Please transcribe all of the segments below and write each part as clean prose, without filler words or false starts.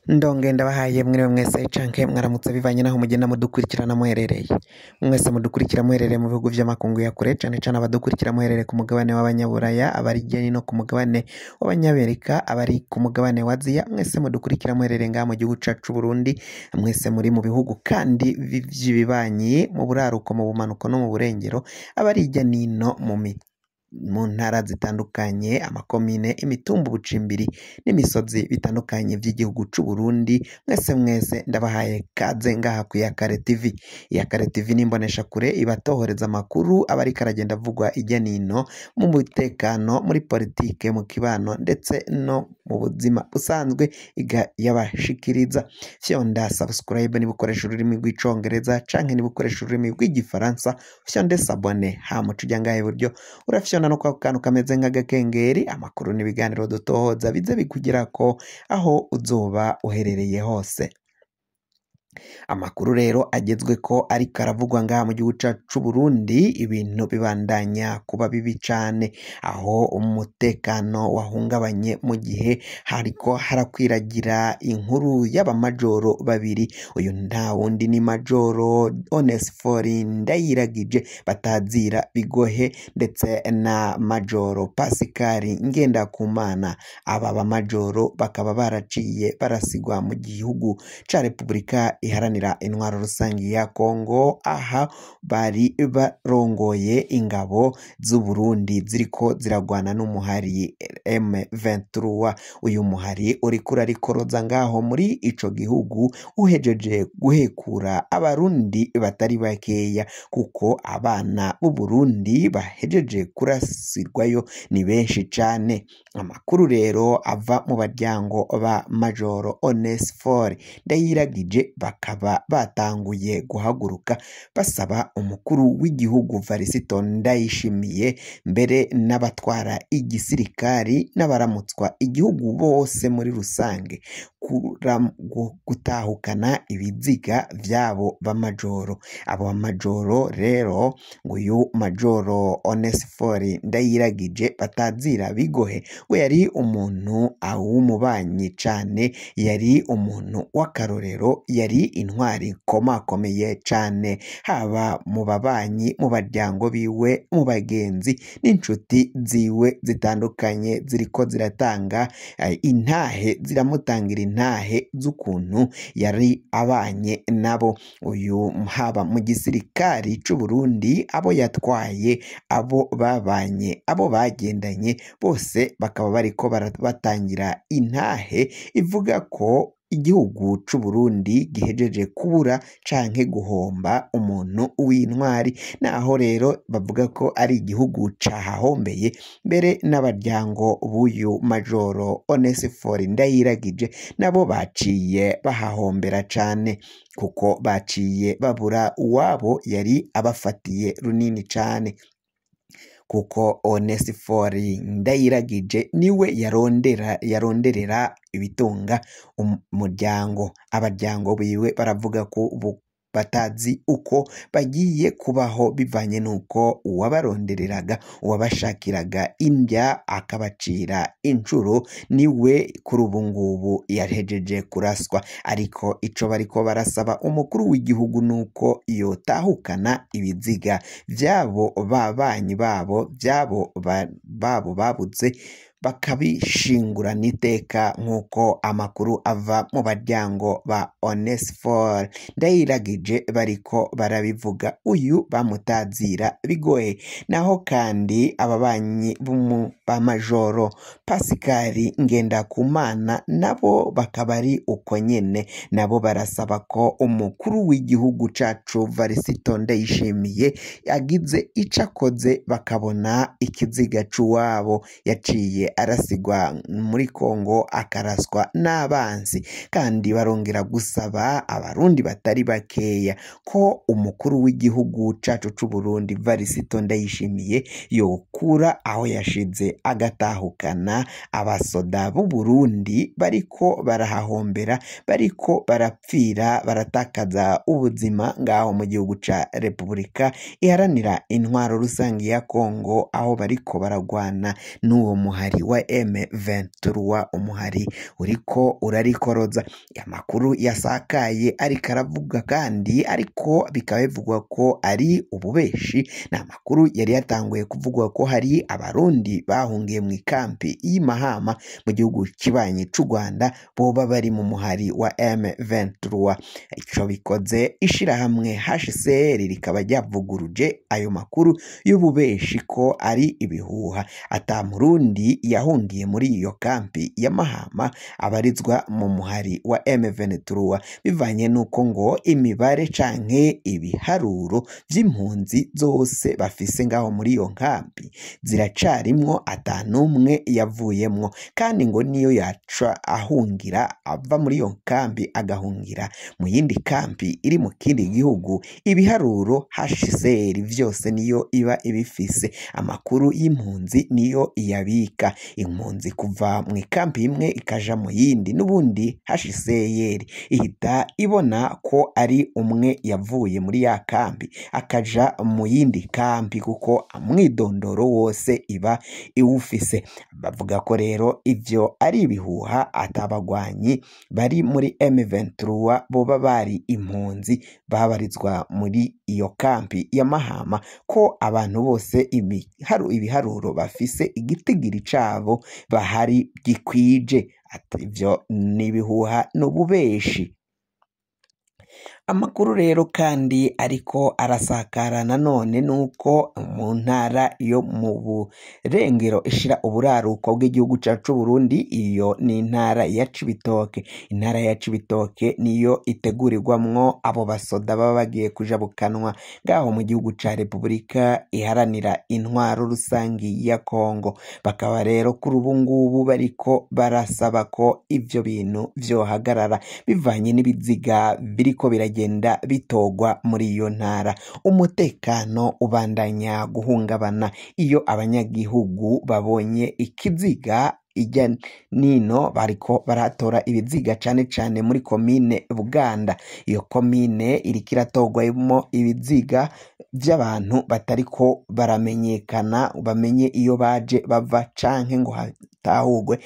Ndongenda bahaye mwiriwe mwese canke mwaramutse bivanye naho mugenda mudukurikirana muherereye mwese mudukurikira muherereye mu bihugu vy'amakungu ya kure cane cane abadukurikira muherereye ku mugabane w'abanyaburaya abari jeni no ku mugabane w'abanyamerika abari ku mugabane wa Aziya mwese mudukurikira muherereye ngaha mu gihugu cacu Burundi mwese muri mu bihugu kandi vy'ibibanyi mu buraruko mu bumanuko no mu burengero abari hirya nino mu ntara zitandukanye amakomine imitumba ubucimbiri n'imisozi bitandukanye vy'igihugu c'u Burundi mwese ndabahaye kaze ngaha ku Iyakare TV. Iyakare TV nimbonesha kure ibatohoreza amakuru abariko aragenda avugwa irya nino mu mutekano muri politike mu kibano ndetse no mu buzima busanzwe yabashikiriza fyonda subscribe niba ukoresha ururimi rw'icongereza canke niba ukoresha ururimi rw'igifaransa fyonde sabone hama tuja ngaha iburyo urafyona no kwa kantu kameze nk'agakengeri amakuru n'ibiganiro dutohoza bize bikugirako aho uzoba uherereye hose. Amakuru rero agezwe ko ariko aravugwa ngaha mu gihugu cacu Burundi ibintu bibandanya kuba bibi cane aho umutekano wahungabanye mu gihe hariko harakwiragira inkuru y'abamajoro babiri uyu nta wundi ni Majoro Onesphore Ndayiragije batazira Bigohe ndetse na Majoro Pascal Ngendakumana. Aba bamajoro bakaba baraciye barasigwa mu gihugu ca Republika iharanira intwaro rusangi ya Kongo aha bari barongoye ingabo z'u Burundi ziriko ziragwana n'umuhari M23. Uyu muhari uriko urarikoroza ngaho muri ico gihugu uhejeje guhekura abarundi batari bakeya kuko abana b'u Burundi bahejeje kurasirwayo ni benshi cane. Amakuru rero ava mu baryango ba Majoro Onesphore Ndayiragije bakaba batanguye guhaguruka basaba umukuru w'igihugu Varisito Ndayishimiye mbere n'abatwara igisirikari n'abaramutswa igihugu bose muri rusange gutahukana ibiziga vyabo bamajoro. Abo bamajoro rero nguyu Majoro Onesphore Ndayiragije batazira Bigohe we yari umuntu w'umubanyi cane yari umuntu w'akarorero yari intwari komakomeye cane haba mu babanyi mu baryango biwe mu bagenzi n'inshuti ziwe zitandukanye ziriko ziratanga intahe ziramutangira intahe z'ukuntu yari abanye nabo. Uyu haba mu gisirikari c'u Burundi abo yatwaye abo babanye abo bagendanye bose bakaba bariko batangira intahe ivuga ko igihugu c'u Burundi gihejeje kubura canke guhomba umuntu w'intwari naho rero bavuga ko ari igihugu cahahombeye mbere n'abaryango b'uyu Majoro Onesphore Ndayiragije nabo baciye bahahombera cane kuko baciye babura uwabo yari abafatiye runini cane kuko Onesphore Ndayiragije niwe yaronderera ibitunga umuryango. Abaryango biwe baravuga ko batazi uko bagiye kubaho bivanye nuko uwabarondereraga uwabashakiraga indya akabacira incuro niwe kuri ubu ngubu yahejeje kuraswa. Ariko ico bariko barasaba umukuru w'igihugu nuko yotahukana ibiziga vyabo babanyi babo babo babuze bakabishingurana iteka nk'uko amakuru ava mu baryango ba Onesphore Ndayiragije bariko barabivuga uyu bamutazira Bigoye. Naho kandi ababanyi ba Majoro Pascal Ngendakumana nabo bakaba ari uko nyene nabo barasaba ko umukuru w'igihugu cacu Varisito Ndayishimiye yagize icakoze bakabona ikiziga c'uwabo yaciye arasigwa muri Kongo akaraswa n'abansi kandi barongera gusaba abarundi batari bakeya ko umukuru w'igihugu cacu c'u Burundi Varisito Ndayishimiye yokura aho yashize agatahukana abasoda b'u Burundi bariko barahahombera bariko barapfira baratakaza ubuzima ngaho mu gihugu ca Republika iharanira intwaro rusangi ya Kongo aho bariko baragwana n'uwo muhari wa M23 umuhari uriko urarikoroza. Amakuru yasakaye ariko aravuga kandi ariko bikaba bivugwa ko ari ububeshi. Ni amakuru yari yatanguye kuvugwa ko hari abarundi bahungiye mu ikampi y'Imahama mu gihugu kibanyi c'u Rwanda boba bari mu muhari wa M23. Ico bikoze ishirahamwe HCR rikaba ryavuguruje ayo makuru y'ububeshi ko ari ibihuha, ata murundi yahungiye muri iyo kampi ya Mahama abarizwa mu muhari wa M23, bivanye nuko ngo imibare canke ibiharuro vy'impunzi zose bafise ngaho muri iyo kampi ziracarimwo atanumwe yavuyemwo, kandi ngo niyo yaca ahungira ava muri iyo kampi agahungira mu yindi kampi iri mu kindi gihugu, ibiharuro HCR vyose niyo iba ibifise. Amakuru y'impunzi niyo iyabika, impunzi kuva mu ikampi imwe ikaja mu yindi n'ubundi HCR ihita ibona ko ari umwe yavuye muri ya kampi akaja mu yindi kampi kuko umwidondoro wose iba iwufise. Bavuga ko rero ivyo ari ibihuha, atabagwanyi bari muri M23 boba bari impunzi babarizwa muri iyo kampi ya Mahama, ko abantu bose ibiharuro bafise igitigiri cabo bahari gikwije. Ivyo ni ibihuha n'ububeshi. Amakuru rero kandi ariko arasakara nanone nuko mu ntara yo mu burengero ishira uburaruko bw'igihugu cacu Burundi, iyo ni intara ya Cibitoke. Intara ya Cibitoke niyo itegurirwamwo abo basoda baba bagiye kujabukanwa ngaho mu gihugu ca Repubulika iharanira intwaro rusangi ya Kongo. Bakaba rero kuri ubu ngubu bariko barasaba ko ivyo bintu vyohagarara bivanye n'ibiziga biriko biragenda bitogwa muri iyo ntara. Umutekano ubandanya guhungabana iyo abanyagihugu babonye ikiziga ijya nino bariko baratora ibiziga cane cane muri komine Buganda. Iyo komine iriko iratogwamo ibiziga vy'abantu batariko baramenyekana, bamenye iyo baje bava canke ngo hatahugwe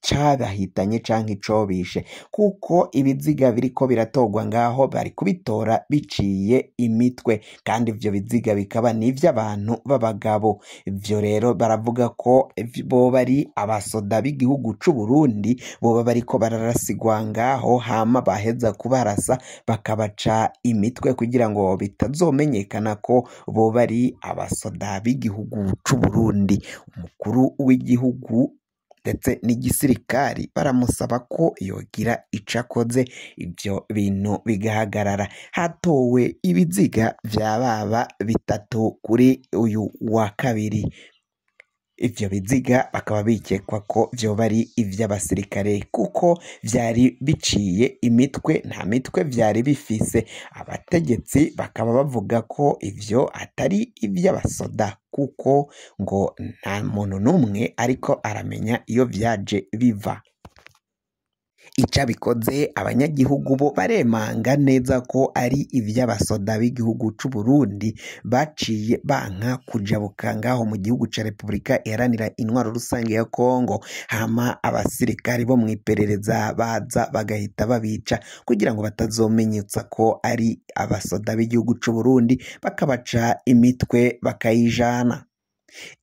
cabahitanye canke icobishe, kuko ibiziga biriko biratogwa ngaho bari kubitora biciye imitwe, kandi ivyo biziga bikaba n'ivy'abantu b'abagabo. Ivyo rero baravuga ko boba ari abasoda b'igihugu c'u Burundi boba bariko bararasigwa ngaho, hama baheza kubarasa bakabaca imitwe kugira ngo bitazomenyekana ko boba ari abasoda b'igihugu c'u Burundi. Umukuru w'igihugu ndetse n'igisirikari baramusaba ko yogira icakoze ivyo bintu bigahagarara. Hatowe ibiziga vya baba bitatu kuri uyu wa kabiri. Ivyo biziga bakaba bikekwa ko vyoba ari ivy'abasirikare kuko vyari biciye imitwe, nta mitwe vyari bifise. Abategetsi bakaba bavuga ko ivyo atari ivy'abasoda kuko ngo nta muntu n'umwe ariko aramenya iyo vyaje biva. Icabikoze abanyagihugu bo baremanga neza ko ari ivy'abasoda b'igihugu c'u Burundi baciye banka kujabuka ngaho mu gihugu ca Repubulika iharanira intwaro rusange ya Kongo, hama abasirikari bo mw'iperereza baza bagahita babica kugira ngo batazomenyetsa ko ari abasoda b'igihugu c'u Burundi, bakabaca imitwe bakayijana.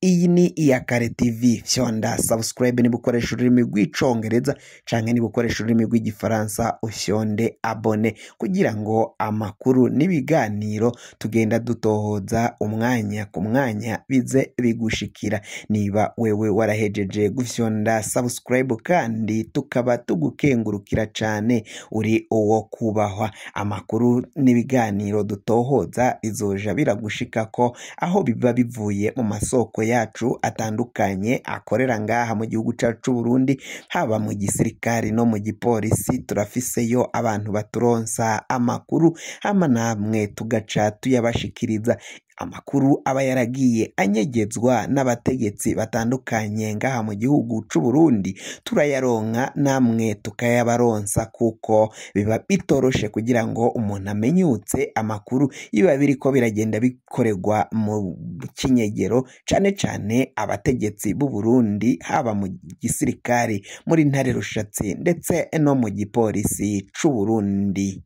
Iyi ni Iyakare TV, fyonda subscribe niba ukoresha ururimi rw'icongereza canke niba ukoresha ururimi rw'igifaransa ufyonde abone kugira ngo amakuru n'ibiganiro tugenda dutohoza umwanya ku mwanya bize bigushikira. Niba wewe warahejeje gufyonda subscribe kandi tukaba tugukengurukira cane, uri uwo kubahwa. Amakuru n'ibiganiro dutohoza bizoja biragushikako aho biba bivuye mu masoko yacu atandukanye akorera ngaha mu gihugu cacu Burundi, haba mu gisirikari no mu gipolisi. Turafiseyo abantu baturonsa amakuru hama namwe tugaca tuyabashikiriza. amakuru aba yaragiye anyegezwa n'abategetsi batandukanye ngaha mu gihugu c'u Burundi turayaronka namwe tukayabaronsa, kuko biba bitoroshe kugira ngo umuntu amenyutse amakuru biba biriko biragenda bikorerwa mu kinyegero, cane cane abategetsi b'u Burundi haba mu gisirikare, muri ntare rushatsi ndetse no mu gipolisi c'u Burundi.